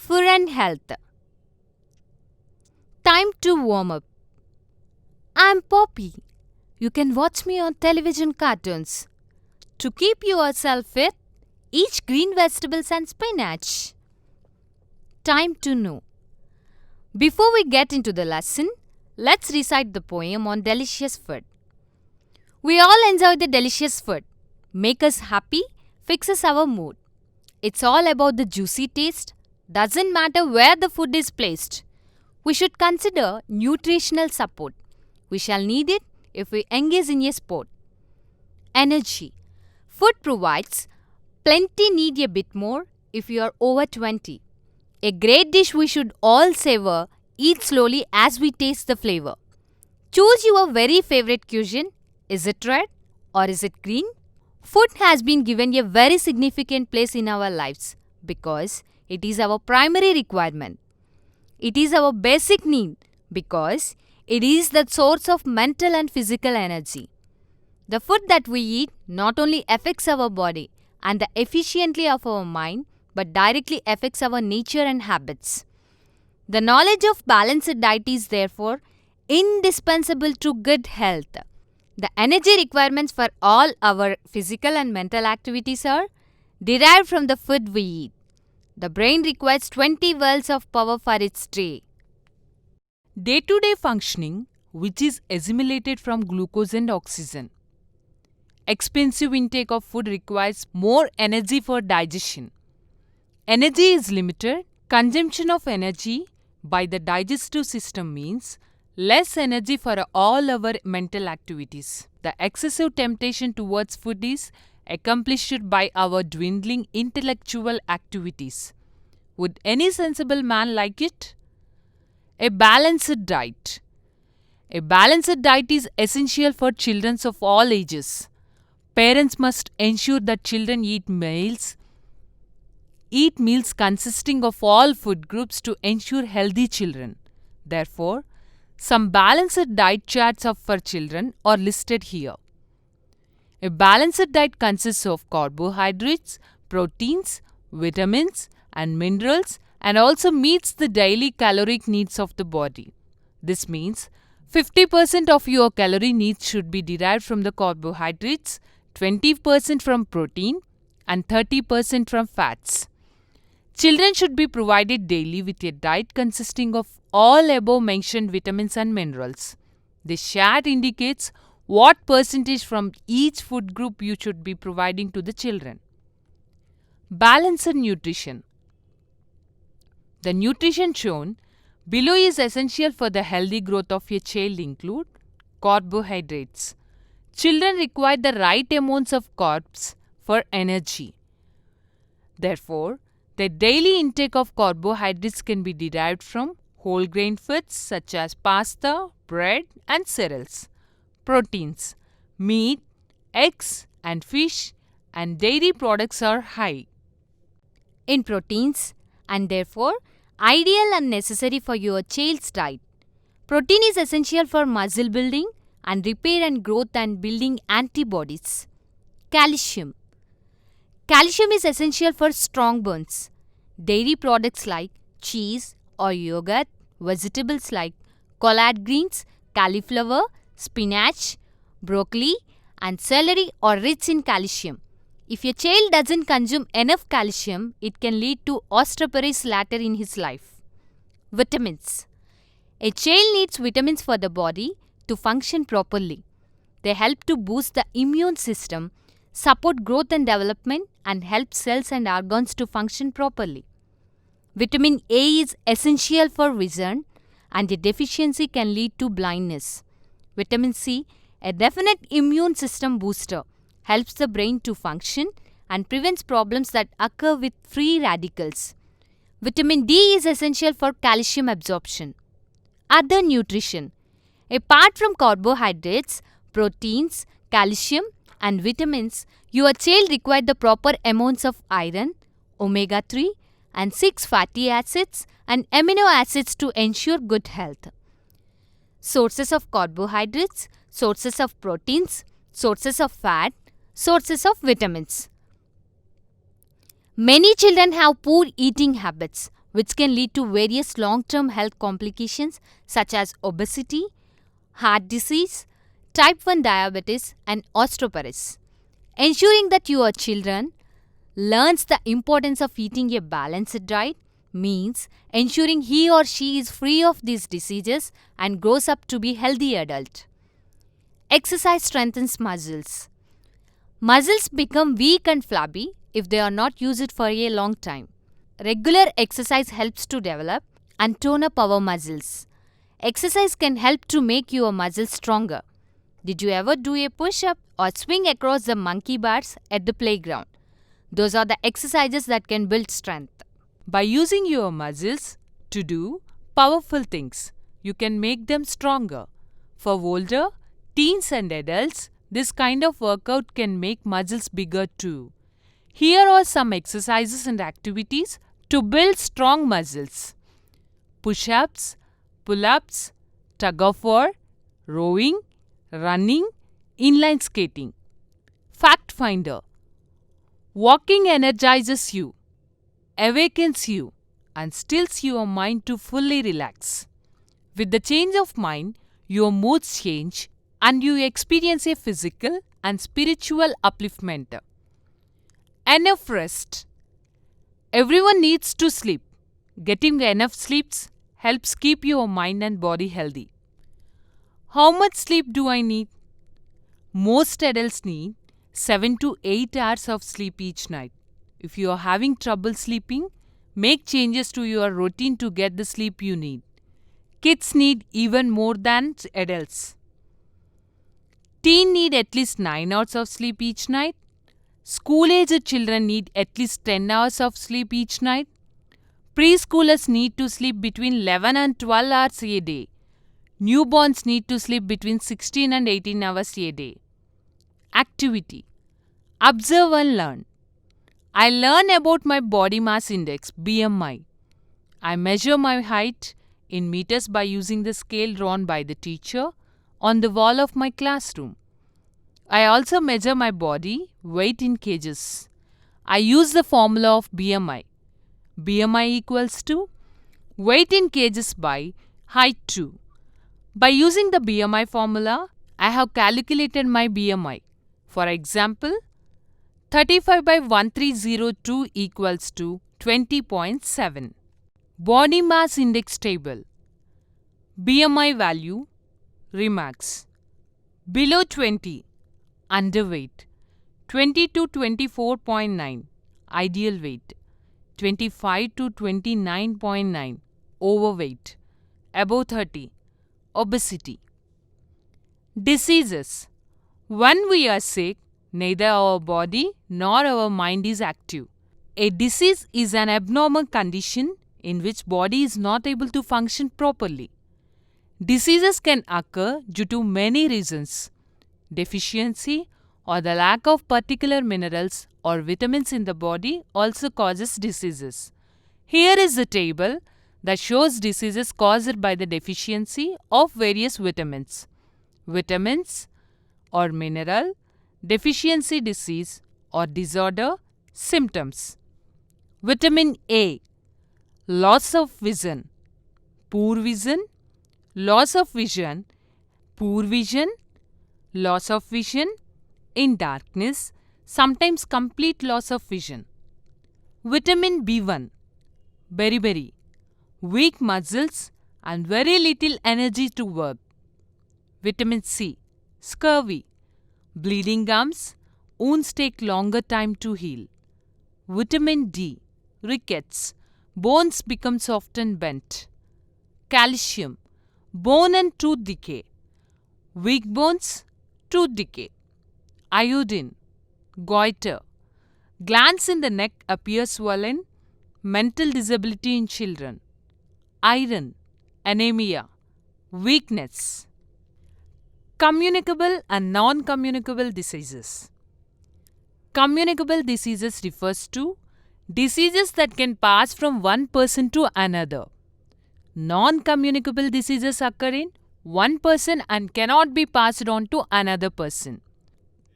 Food and health. Time to warm up. I'm Poppy. You can watch me on television cartoons. To keep yourself fit, eat green vegetables and spinach. Time to know. Before we get into the lesson, let's recite the poem on delicious food. We all enjoy the delicious food. Make us happy, fixes our mood. It's all about the juicy taste. Doesn't matter where the food is placed. We should consider nutritional support. We shall need it if we engage in a sport. Energy. Food provides plenty, need a bit more if you are over 20. A great dish we should all savor, eat slowly as we taste the flavor. Choose your very favorite cuisine. Is it red or is it green? Food has been given a very significant place in our lives because it is our primary requirement. It is our basic need because it is the source of mental and physical energy. The food that we eat not only affects our body and the efficiency of our mind, but directly affects our nature and habits. The knowledge of balanced diet is therefore indispensable to good health. The energy requirements for all our physical and mental activities are derived from the food we eat. The brain requires 20 volts of power for its day. Day-to-day functioning, which is assimilated from glucose and oxygen. Expensive intake of food requires more energy for digestion. Energy is limited. Consumption of energy by the digestive system means less energy for all our mental activities. The excessive temptation towards food is accomplished by our dwindling intellectual activities. Would any sensible man like it? A balanced diet. A balanced diet is essential for children of all ages. Parents must ensure that children eat meals consisting of all food groups to ensure healthy children. Therefore, some balanced diet charts for children are listed here. A balanced diet consists of carbohydrates, proteins, vitamins, and minerals and also meets the daily caloric needs of the body. This means 50% of your calorie needs should be derived from the carbohydrates, 20% from protein, and 30% from fats. Children should be provided daily with a diet consisting of all above mentioned vitamins and minerals. This chart indicates what percentage from each food group you should be providing to the children. Balanced nutrition. The nutrition shown below is essential for the healthy growth of a child include carbohydrates. Children require the right amounts of carbs for energy. Therefore, the daily intake of carbohydrates can be derived from whole grain foods such as pasta, bread, and cereals. Proteins, meat, eggs, and fish, and dairy products are high in proteins and therefore ideal and necessary for your child's diet. Protein is essential for muscle building and repair and growth and building antibodies. Calcium. Calcium is essential for strong bones. Dairy products like cheese or yogurt, vegetables like collard greens, cauliflower, spinach, broccoli, and celery are rich in calcium. If your child doesn't consume enough calcium, it can lead to osteoporosis later in his life. Vitamins. A child needs vitamins for the body to function properly. They help to boost the immune system, support growth and development, and help cells and organs to function properly. Vitamin A is essential for vision, and a deficiency can lead to blindness. Vitamin C, a definite immune system booster, helps the brain to function and prevents problems that occur with free radicals. Vitamin D is essential for calcium absorption. Other nutrition. Apart from carbohydrates, proteins, calcium, and vitamins, your child requires the proper amounts of iron, omega-3, and 6 fatty acids and amino acids to ensure good health. Sources of carbohydrates, sources of proteins, sources of fat, sources of vitamins. Many children have poor eating habits. which can lead to various long-term health complications such as obesity, heart disease, type 1 diabetes, and osteoporosis. Ensuring that your children learns the importance of eating a balanced diet means ensuring he or she is free of these diseases and grows up to be healthy adult. Exercise strengthens muscles. Muscles become weak and flabby if they are not used for a long time. Regular exercise helps to develop and tone up our muscles. Exercise can help to make your muscles stronger. Did you ever do a push-up or swing across the monkey bars at the playground? Those are the exercises that can build strength. By using your muscles to do powerful things, you can make them stronger. For older, teens and adults, this kind of workout can make muscles bigger too. Here are some exercises and activities to build strong muscles. Push-ups, pull-ups, tug-of-war, rowing, running, inline skating. Fact finder. Walking energizes you, awakens you, and stills your mind to fully relax. With the change of mind, your moods change and you experience a physical and spiritual upliftment. Enough rest. Everyone needs to sleep. Getting enough sleep helps keep your mind and body healthy. How much sleep do I need? Most adults need 7 to 8 hours of sleep each night. If you are having trouble sleeping, make changes to your routine to get the sleep you need. Kids need even more than adults. Teens need at least 9 hours of sleep each night. School-aged children need at least 10 hours of sleep each night. Preschoolers need to sleep between 11 and 12 hours a day. Newborns need to sleep between 16 and 18 hours a day. Activity. Observe and learn. I learn about my body mass index, BMI. I measure my height in meters by using the scale drawn by the teacher on the wall of my classroom. I also measure my body weight in kgs. I use the formula of BMI. BMI equals to weight in kgs by height 2. By using the BMI formula, I have calculated my BMI. For example, 35 by 1302 equals to 20.7. Body mass index table. BMI value. Remarks. Below 20. Underweight. 20 to 24.9. Ideal weight. 25 to 29.9. Overweight. Above 30. Obesity. Diseases. When we are sick, neither our body nor our mind is active. A disease is an abnormal condition in which body is not able to function properly. Diseases can occur due to many reasons. Deficiency or the lack of particular minerals or vitamins in the body also causes diseases. Here is the table that shows diseases caused by the deficiency of various vitamins. Vitamins or mineral, deficiency disease or disorder, symptoms. Vitamin A. Loss of vision, poor vision, loss of vision, poor vision, loss of vision, in darkness, sometimes complete loss of vision. Vitamin B1. Beriberi. Weak muscles and very little energy to work. Vitamin C. Scurvy. Bleeding gums. Wounds take longer time to heal. Vitamin D. Rickets. Bones become soft and bent. Calcium. Bone and tooth decay. Weak bones. Tooth decay. Iodine. Goiter. Glands in the neck appear swollen. Mental disability in children. Iron. Anemia. Weakness. Communicable and non-communicable diseases. Communicable diseases refers to diseases that can pass from one person to another. Non-communicable diseases occur in one person and cannot be passed on to another person.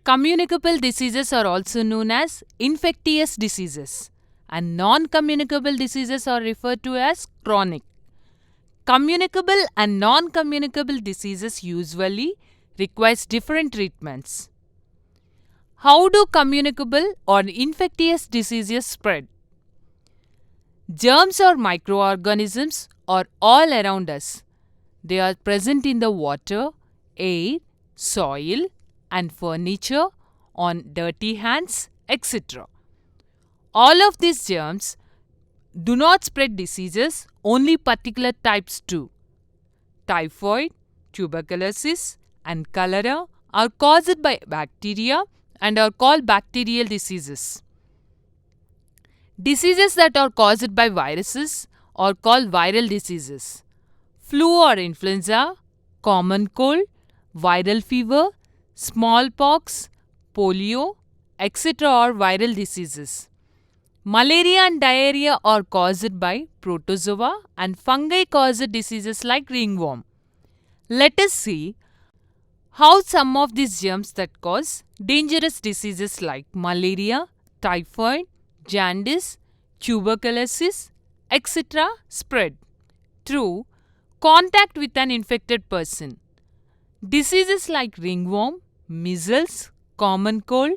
Communicable diseases are also known as infectious diseases. and non-communicable diseases are referred to as chronic. Communicable and non-communicable diseases usually requires different treatments. How do communicable or infectious diseases spread? Germs or microorganisms are all around us. They are present in the water, air, soil, and furniture, on dirty hands, etc. All of these germs do not spread diseases, only particular types do. Typhoid, tuberculosis, and cholera are caused by bacteria and are called bacterial diseases. Diseases that are caused by viruses are called viral diseases. Flu or influenza, common cold, viral fever, smallpox, polio, etc. are viral diseases. Malaria and diarrhea are caused by protozoa and fungi cause diseases like ringworm. Let us see how some of these germs that cause dangerous diseases like malaria, typhoid, jaundice, tuberculosis, etc. spread through contact with an infected person. Diseases like ringworm, measles, common cold,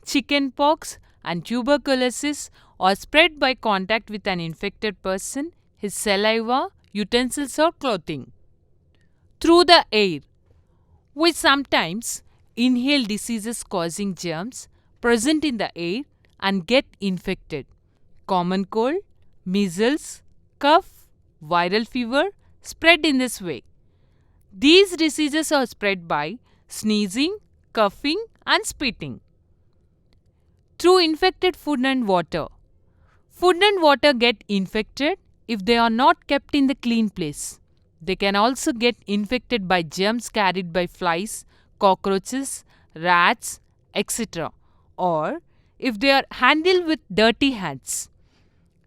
chickenpox, and tuberculosis are spread by contact with an infected person, his saliva, utensils, or clothing. Through the air, we sometimes inhale diseases causing germs present in the air and get infected. Common cold, measles, cough, viral fever spread in this way. These diseases are spread by sneezing, coughing, and spitting. Through infected food and water. Food and water get infected if they are not kept in the clean place. They can also get infected by germs carried by flies, cockroaches, rats, etc. or if they are handled with dirty hands.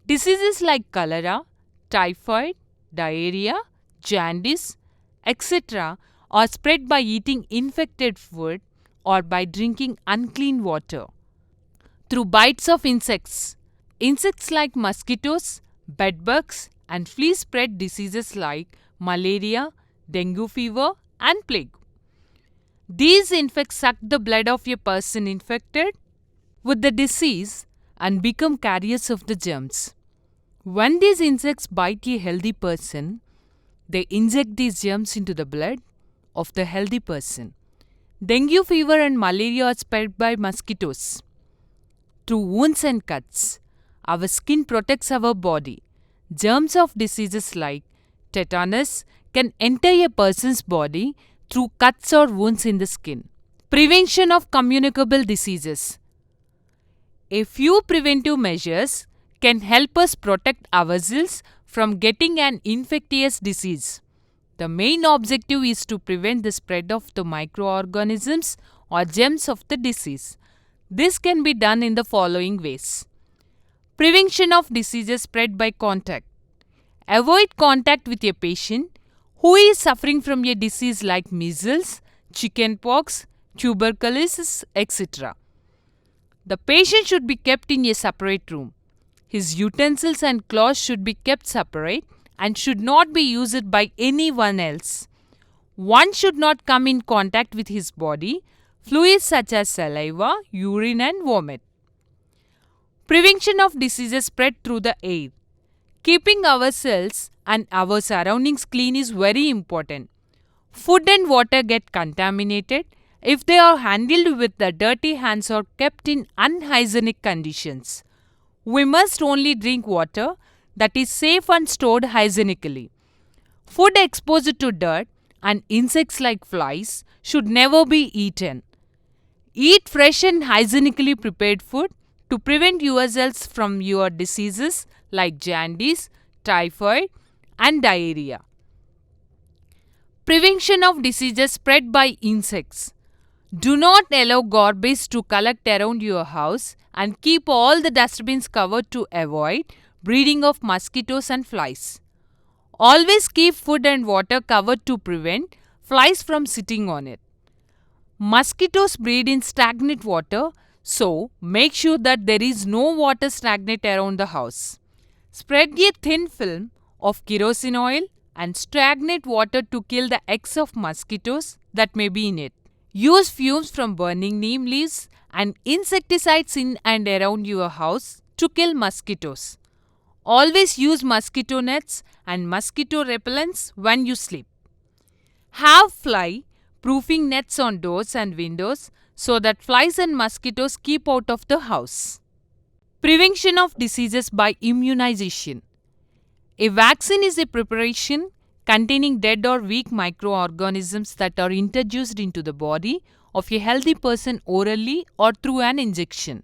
Diseases like cholera, typhoid, diarrhea, jaundice, etc. are spread by eating infected food or by drinking unclean water. Through bites of insects. Insects like mosquitoes, bedbugs, and fleas spread diseases like malaria, dengue fever, and plague. These insects suck the blood of a person infected with the disease and become carriers of the germs. When these insects bite a healthy person, they inject these germs into the blood of the healthy person. Dengue fever and malaria are spread by mosquitoes. Through wounds and cuts, our skin protects our body. Germs of diseases like tetanus can enter a person's body through cuts or wounds in the skin. Prevention of communicable diseases. A few preventive measures can help us protect ourselves from getting an infectious disease. The main objective is to prevent the spread of the microorganisms or germs of the disease. This can be done in the following ways. Prevention of diseases spread by contact. Avoid contact with a patient who is suffering from a disease like measles, chickenpox, tuberculosis, etc. The patient should be kept in a separate room. His utensils and clothes should be kept separate and should not be used by anyone else. One should not come in contact with his body, fluids such as saliva, urine, and vomit. Prevention of diseases spread through the air. Keeping ourselves and our surroundings clean is very important. Food and water get contaminated if they are handled with the dirty hands or kept in unhygienic conditions. We must only drink water that is safe and stored hygienically. Food exposed to dirt and insects like flies should never be eaten. Eat fresh and hygienically prepared food to prevent yourselves from your diseases like jaundice, typhoid, and diarrhea. Prevention of diseases spread by insects. Do not allow garbage to collect around your house and keep all the dustbins covered to avoid breeding of mosquitoes and flies. Always keep food and water covered to prevent flies from sitting on it. Mosquitoes breed in stagnant water, So, make sure that there is no water stagnant around the house. Spread a thin film of kerosene oil and stagnant water to kill the eggs of mosquitoes that may be in it. Use fumes from burning neem leaves and insecticides in and around your house to kill mosquitoes. Always use mosquito nets and mosquito repellents when you sleep. Have fly proofing nets on doors and windows so that flies and mosquitoes keep out of the house. Prevention of diseases by immunization. A vaccine is a preparation containing dead or weak microorganisms that are introduced into the body of a healthy person orally or through an injection.